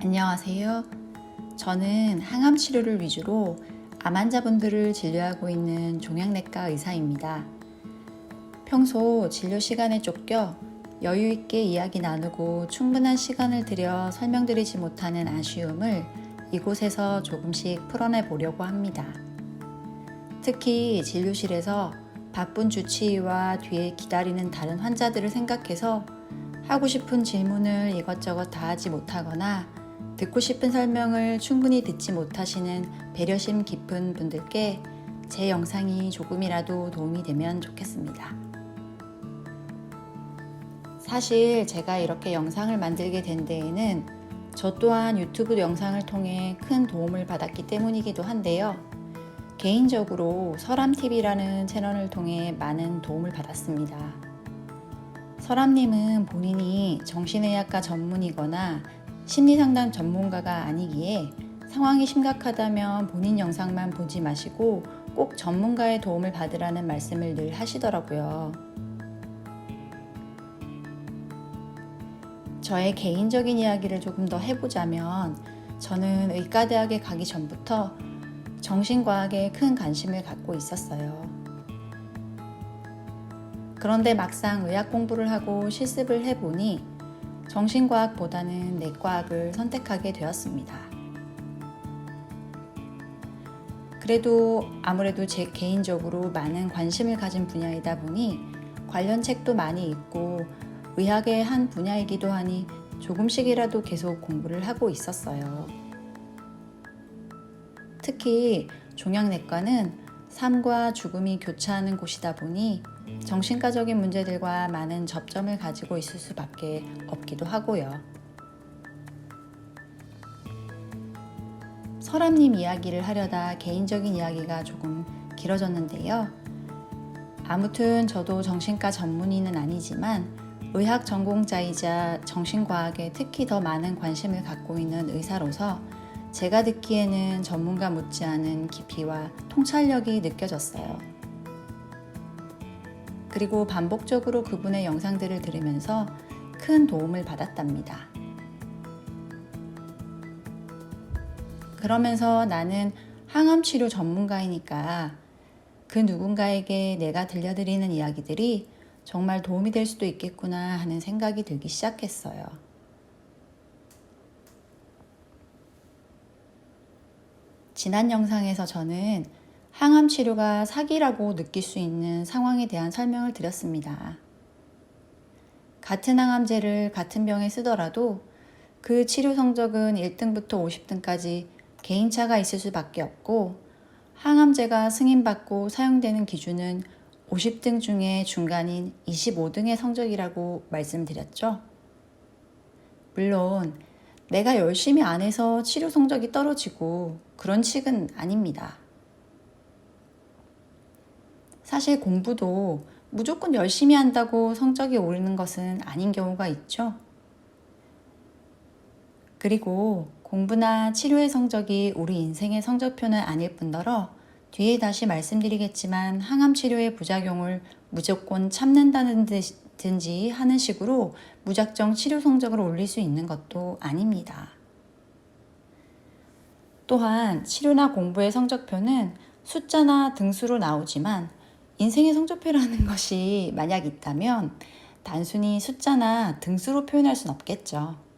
안녕하세요. 저는 항암 치료를 위주로 암 환자분들을 진료하고 있는 종양내과 의사입니다. 평소 진료 시간에 쫓겨 여유 있게 이야기 나누고 충분한 시간을 들여 설명드리지 못하는 아쉬움을 이곳에서 조금씩 풀어내 보려고 합니다. 특히 진료실에서 바쁜 주치의와 뒤에 기다리는 다른 환자들을 생각해서 하고 싶은 질문을 이것저것 다 하지 못하거나 듣고 싶은 설명을 충분히 듣지 못하시는 배려심 깊은 분들께 제 영상이 조금이라도 도움이 되면 좋겠습니다. 사실 제가 이렇게 영상을 만들게 된 데에는 저 또한 유튜브 영상을 통해 큰 도움을 받았기 때문이기도 한데요. 개인적으로 설암TV라는 채널을 통해 많은 도움을 받았습니다. 설암님은 본인이 정신의학과 전문이거나 심리상담 전문가가 아니기에 상황이 심각하다면 본인 영상만 보지 마시고 꼭 전문가의 도움을 받으라는 말씀을 늘 하시더라고요. 저의 개인적인 이야기를 조금 더 해보자면 저는 의과대학에 가기 전부터 정신과학에 큰 관심을 갖고 있었어요. 그런데 막상 의학 공부를 하고 실습을 해보니 정신과학보다는 내과학을 선택하게 되었습니다. 그래도 아무래도 제 개인적으로 많은 관심을 가진 분야이다 보니 관련 책도 많이 읽고 의학의 한 분야이기도 하니 조금씩이라도 계속 공부를 하고 있었어요. 특히 종양내과는 삶과 죽음이 교차하는 곳이다 보니 정신과적인 문제들과 많은 접점을 가지고 있을 수밖에 없기도 하고요. 설암님 이야기를 하려다 개인적인 이야기가 조금 길어졌는데요. 아무튼 저도 정신과 전문의는 아니지만 의학 전공자이자 정신과학에 특히 더 많은 관심을 갖고 있는 의사로서 제가 듣기에는 전문가 못지않은 깊이와 통찰력이 느껴졌어요. 그리고 반복적으로 그분의 영상들을 들으면서 큰 도움을 받았답니다. 그러면서 나는 항암 치료 전문가이니까 그 누군가에게 내가 들려드리는 이야기들이 정말 도움이 될 수도 있겠구나 하는 생각이 들기 시작했어요. 지난 영상에서 저는 항암 치료가 사기라고 느낄 수 있는 상황에 대한 설명을 드렸습니다. 같은 항암제를 같은 병에 쓰더라도 그 치료 성적은 1등부터 50등까지 개인차가 있을 수밖에 없고 항암제가 승인받고 사용되는 기준은 50등 중에 중간인 25등의 성적이라고 말씀드렸죠. 물론 내가 열심히 안 해서 치료 성적이 떨어지고 그런 칙은 아닙니다. 사실 공부도 무조건 열심히 한다고 성적이 오르는 것은 아닌 경우가 있죠. 그리고 공부나 치료의 성적이 우리 인생의 성적표는 아닐 뿐더러 뒤에 다시 말씀드리겠지만 항암 치료의 부작용을 무조건 참는다든지 하는 식으로 무작정 치료 성적을 올릴 수 있는 것도 아닙니다. 또한 치료나 공부의 성적표는 숫자나 등수로 나오지만 인생의 성적표라는 것이 만약 있다면 단순히 숫자나 등수로 표현할 수는 없겠죠.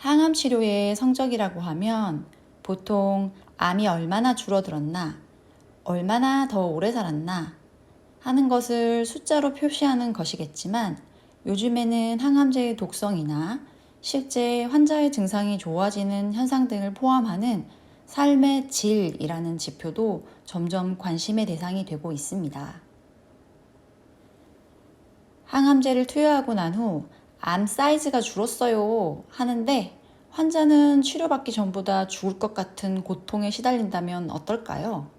항암 치료의 성적이라고 하면 보통 암이 얼마나 줄어들었나, 얼마나 더 오래 살았나 하는 것을 숫자로 표시하는 것이겠지만 요즘에는 항암제의 독성이나 실제 환자의 증상이 좋아지는 현상 등을 포함하는 삶의 질이라는 지표도 점점 관심의 대상이 되고 있습니다. 항암제를 투여하고 난 후 암 사이즈가 줄었어요 하는데 환자는 치료받기 전보다 죽을 것 같은 고통에 시달린다면 어떨까요?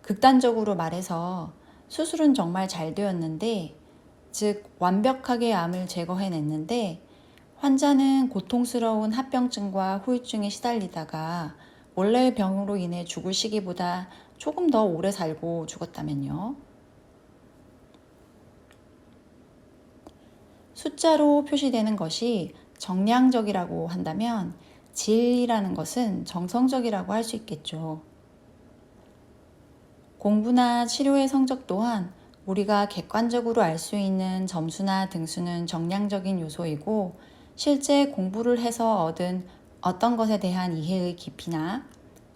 극단적으로 말해서 수술은 정말 잘 되었는데, 즉 완벽하게 암을 제거해냈는데 환자는 고통스러운 합병증과 후유증에 시달리다가 원래의 병으로 인해 죽을 시기보다 조금 더 오래 살고 죽었다면요. 숫자로 표시되는 것이 정량적이라고 한다면 질이라는 것은 정성적이라고 할 수 있겠죠. 공부나 치료의 성적 또한 우리가 객관적으로 알 수 있는 점수나 등수는 정량적인 요소이고, 실제 공부를 해서 얻은 어떤 것에 대한 이해의 깊이나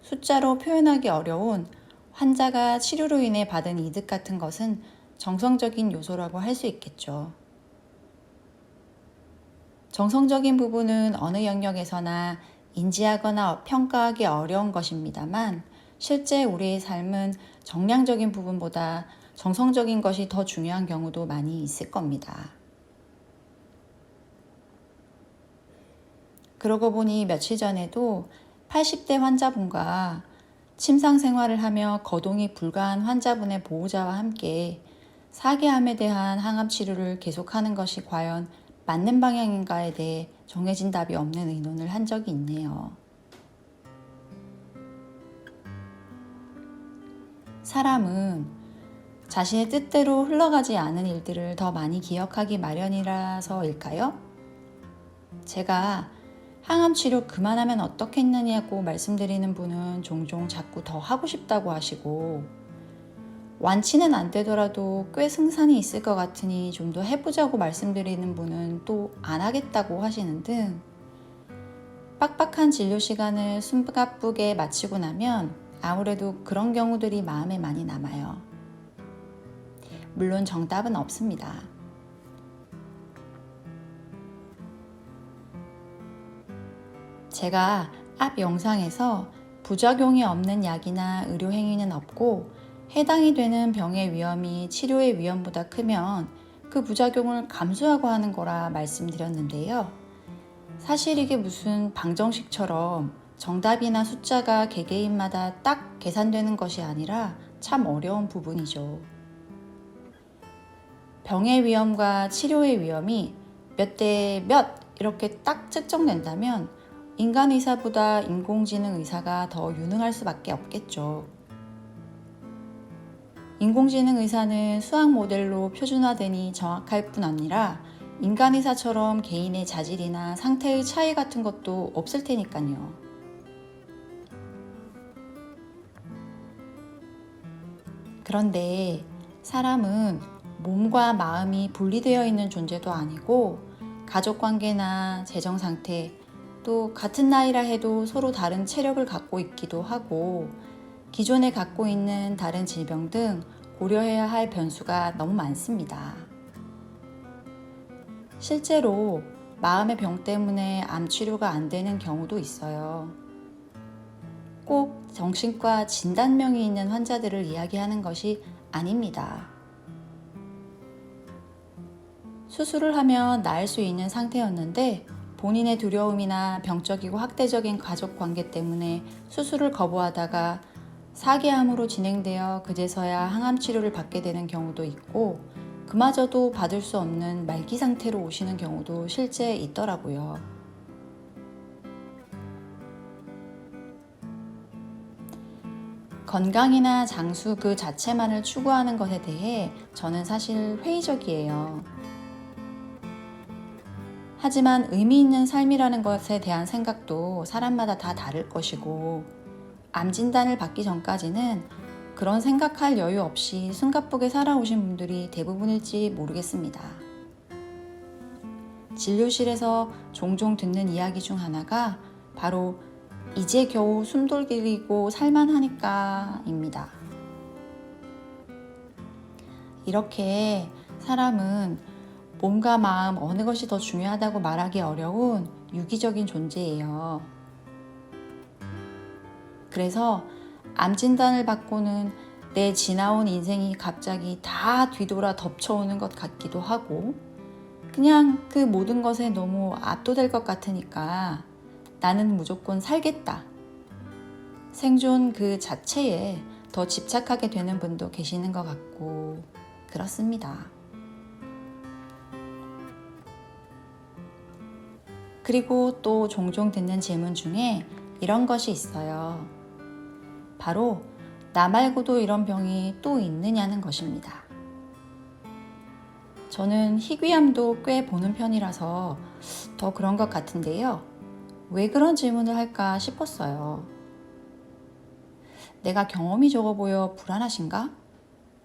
숫자로 표현하기 어려운 환자가 치료로 인해 받은 이득 같은 것은 정성적인 요소라고 할 수 있겠죠. 정성적인 부분은 어느 영역에서나 인지하거나 평가하기 어려운 것입니다만, 실제 우리의 삶은 정량적인 부분보다 정성적인 것이 더 중요한 경우도 많이 있을 겁니다. 그러고 보니 며칠 전에도 80대 환자분과 침상 생활을 하며 거동이 불가한 환자분의 보호자와 함께 사계암에 대한 항암 치료를 계속하는 것이 과연 맞는 방향인가에 대해 정해진 답이 없는 의논을 한 적이 있네요. 사람은 자신의 뜻대로 흘러가지 않은 일들을 더 많이 기억하기 마련이라서일까요? 제가 항암 치료 그만하면 어떻겠느냐고 말씀드리는 분은 종종 자꾸 더 하고 싶다고 하시고, 완치는 안 되더라도 꽤 승산이 있을 것 같으니 좀 더 해보자고 말씀드리는 분은 또 안 하겠다고 하시는 등, 빡빡한 진료 시간을 숨가쁘게 마치고 나면 아무래도 그런 경우들이 마음에 많이 남아요. 물론 정답은 없습니다. 제가 앞 영상에서 부작용이 없는 약이나 의료 행위는 없고, 해당이 되는 병의 위험이 치료의 위험보다 크면 그 부작용을 감수하고 하는 거라 말씀드렸는데요. 사실 이게 무슨 방정식처럼 정답이나 숫자가 개개인마다 딱 계산되는 것이 아니라 참 어려운 부분이죠. 병의 위험과 치료의 위험이 몇 대 몇 이렇게 딱 측정된다면 인간 의사보다 인공지능 의사가 더 유능할 수밖에 없겠죠. 인공지능 의사는 수학 모델로 표준화되니 정확할 뿐 아니라 인간 의사처럼 개인의 자질이나 상태의 차이 같은 것도 없을 테니까요. 그런데 사람은 몸과 마음이 분리되어 있는 존재도 아니고, 가족관계나 재정상태, 또 같은 나이라 해도 서로 다른 체력을 갖고 있기도 하고, 기존에 갖고 있는 다른 질병 등 고려해야 할 변수가 너무 많습니다. 실제로 마음의 병 때문에 암 치료가 안 되는 경우도 있어요. 꼭 정신과 진단명이 있는 환자들을 이야기하는 것이 아닙니다. 수술을 하면 나을 수 있는 상태였는데 본인의 두려움이나 병적이고 학대적인 가족 관계 때문에 수술을 거부하다가 사기암으로 진행되어 그제서야 항암 치료를 받게 되는 경우도 있고, 그마저도 받을 수 없는 말기 상태로 오시는 경우도 실제 있더라고요. 건강이나 장수 그 자체만을 추구하는 것에 대해 저는 사실 회의적이에요. 하지만 의미 있는 삶이라는 것에 대한 생각도 사람마다 다 다를 것이고, 암 진단을 받기 전까지는 그런 생각할 여유 없이 숨가쁘게 살아오신 분들이 대부분일지 모르겠습니다. 진료실에서 종종 듣는 이야기 중 하나가 바로 이제 겨우 숨돌리고 살만하니까입니다. 이렇게 사람은 몸과 마음 어느 것이 더 중요하다고 말하기 어려운 유기적인 존재예요. 그래서 암 진단을 받고는 내 지나온 인생이 갑자기 다 뒤돌아 덮쳐오는 것 같기도 하고, 그냥 그 모든 것에 너무 압도될 것 같으니까 나는 무조건 살겠다, 생존 그 자체에 더 집착하게 되는 분도 계시는 것 같고 그렇습니다. 그리고 또 종종 듣는 질문 중에 이런 것이 있어요. 바로 나 말고도 이런 병이 또 있느냐는 것입니다. 저는 희귀암도 꽤 보는 편이라서 더 그런 것 같은데요. 왜 그런 질문을 할까 싶었어요. 내가 경험이 적어 보여 불안하신가?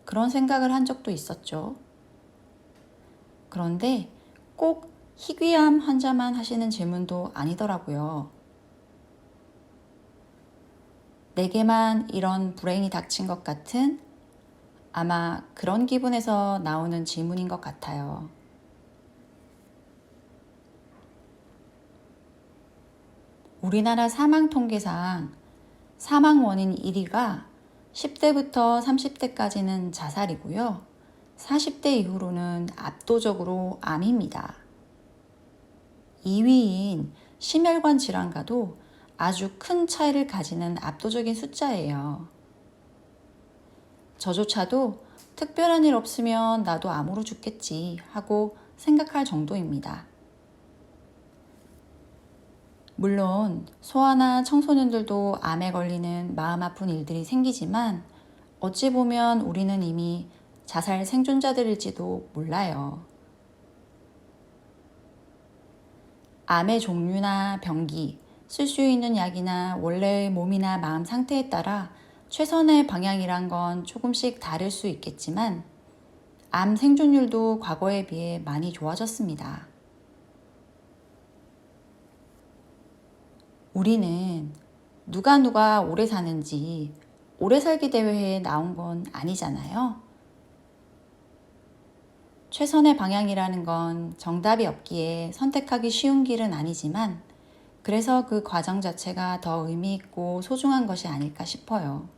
그런 생각을 한 적도 있었죠. 그런데 꼭 희귀암 환자만 하시는 질문도 아니더라고요. 내게만 이런 불행이 닥친 것 같은 아마 그런 기분에서 나오는 질문인 것 같아요. 우리나라 사망 통계상 사망 원인 1위가 10대부터 30대까지는 자살이고요. 40대 이후로는 압도적으로 암입니다. 2위인 심혈관 질환과도 아주 큰 차이를 가지는 압도적인 숫자예요. 저조차도 특별한 일 없으면 나도 암으로 죽겠지 하고 생각할 정도입니다. 물론 소아나 청소년들도 암에 걸리는 마음 아픈 일들이 생기지만 어찌 보면 우리는 이미 자살 생존자들일지도 몰라요. 암의 종류나 병기, 쓸 수 있는 약이나 원래의 몸이나 마음 상태에 따라 최선의 방향이란 건 조금씩 다를 수 있겠지만 암 생존율도 과거에 비해 많이 좋아졌습니다. 우리는 누가 오래 사는지 오래 살기 대회에 나온 건 아니잖아요. 최선의 방향이라는 건 정답이 없기에 선택하기 쉬운 길은 아니지만 그래서 그 과정 자체가 더 의미 있고 소중한 것이 아닐까 싶어요.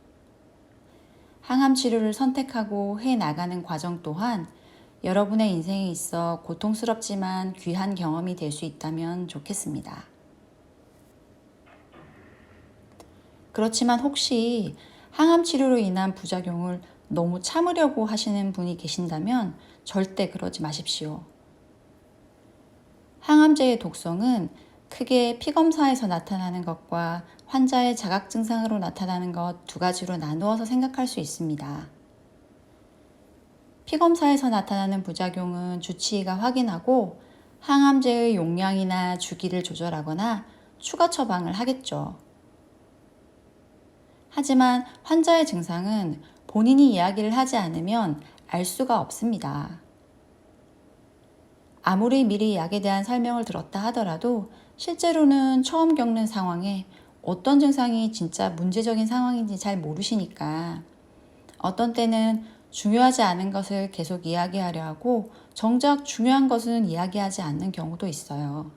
항암 치료를 선택하고 해 나가는 과정 또한 여러분의 인생에 있어 고통스럽지만 귀한 경험이 될 수 있다면 좋겠습니다. 그렇지만 혹시 항암 치료로 인한 부작용을 너무 참으려고 하시는 분이 계신다면 절대 그러지 마십시오. 항암제의 독성은 크게 피검사에서 나타나는 것과 환자의 자각 증상으로 나타나는 것 두 가지로 나누어서 생각할 수 있습니다. 피검사에서 나타나는 부작용은 주치의가 확인하고 항암제의 용량이나 주기를 조절하거나 추가 처방을 하겠죠. 하지만 환자의 증상은 본인이 이야기를 하지 않으면 알 수가 없습니다. 아무리 미리 약에 대한 설명을 들었다 하더라도 실제로는 처음 겪는 상황에 어떤 증상이 진짜 문제적인 상황인지 잘 모르시니까 어떤 때는 중요하지 않은 것을 계속 이야기하려 하고 정작 중요한 것은 이야기하지 않는 경우도 있어요.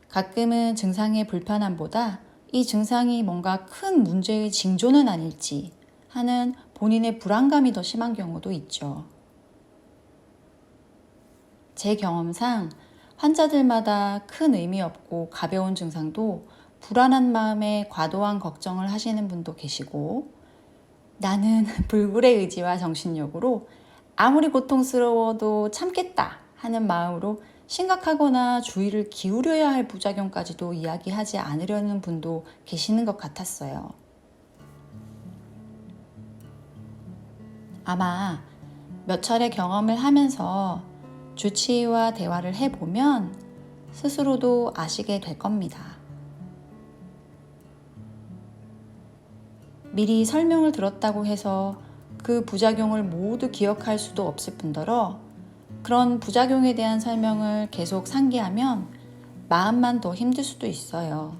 가끔은 증상의 불편함보다 이 증상이 뭔가 큰 문제의 징조는 아닐지 하는 본인의 불안감이 더 심한 경우도 있죠. 제 경험상 환자들마다 큰 의미 없고 가벼운 증상도 불안한 마음에 과도한 걱정을 하시는 분도 계시고 나는 불굴의 의지와 정신력으로 아무리 고통스러워도 참겠다 하는 마음으로 심각하거나 주의를 기울여야 할 부작용까지도 이야기하지 않으려는 분도 계시는 것 같았어요. 아마 몇 차례 경험을 하면서 주치의와 대화를 해보면 스스로도 아시게 될 겁니다. 미리 설명을 들었다고 해서 그 부작용을 모두 기억할 수도 없을 뿐더러 그런 부작용에 대한 설명을 계속 상기하면 마음만 더 힘들 수도 있어요.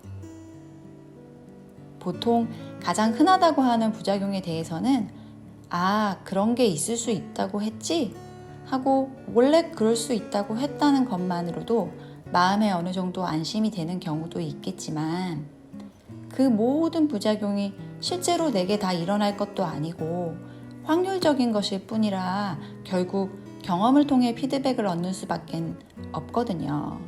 보통 가장 흔하다고 하는 부작용에 대해서는 그런 게 있을 수 있다고 했지? 하고 원래 그럴 수 있다고 했다는 것만으로도 마음에 어느 정도 안심이 되는 경우도 있겠지만 그 모든 부작용이 실제로 내게 다 일어날 것도 아니고 확률적인 것일 뿐이라 결국 경험을 통해 피드백을 얻는 수밖에 없거든요.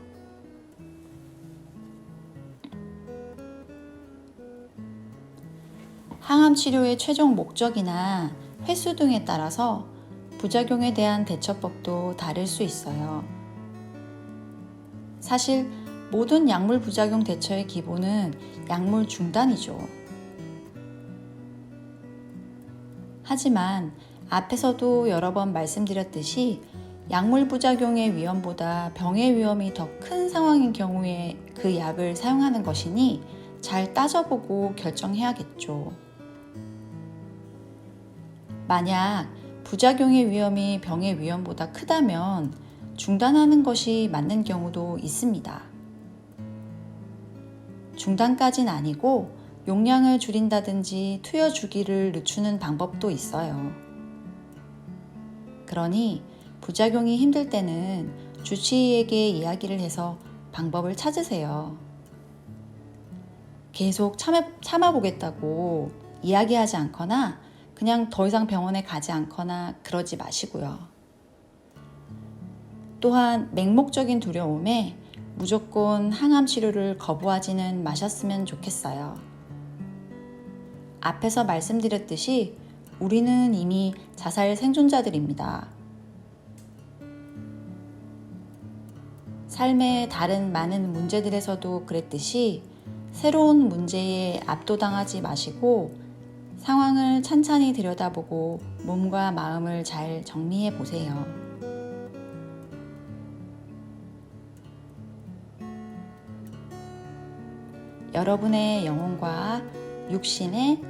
항암 치료의 최종 목적이나 횟수 등에 따라서 부작용에 대한 대처법도 다를 수 있어요. 사실 모든 약물 부작용 대처의 기본은 약물 중단이죠. 하지만 앞에서도 여러 번 말씀드렸듯이 약물 부작용의 위험보다 병의 위험이 더 큰 상황인 경우에 그 약을 사용하는 것이니 잘 따져보고 결정해야겠죠. 만약 부작용의 위험이 병의 위험보다 크다면 중단하는 것이 맞는 경우도 있습니다. 중단까진 아니고 용량을 줄인다든지 투여 주기를 늦추는 방법도 있어요. 그러니 부작용이 힘들 때는 주치의에게 이야기를 해서 방법을 찾으세요. 계속 참아보겠다고 이야기하지 않거나 그냥 더 이상 병원에 가지 않거나 그러지 마시고요. 또한 맹목적인 두려움에 무조건 항암 치료를 거부하지는 마셨으면 좋겠어요. 앞에서 말씀드렸듯이 우리는 이미 자살 생존자들입니다. 삶의 다른 많은 문제들에서도 그랬듯이 새로운 문제에 압도당하지 마시고 상황을 찬찬히 들여다보고 몸과 마음을 잘 정리해 보세요. 여러분의 영혼과 육신의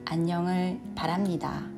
안녕을 바랍니다.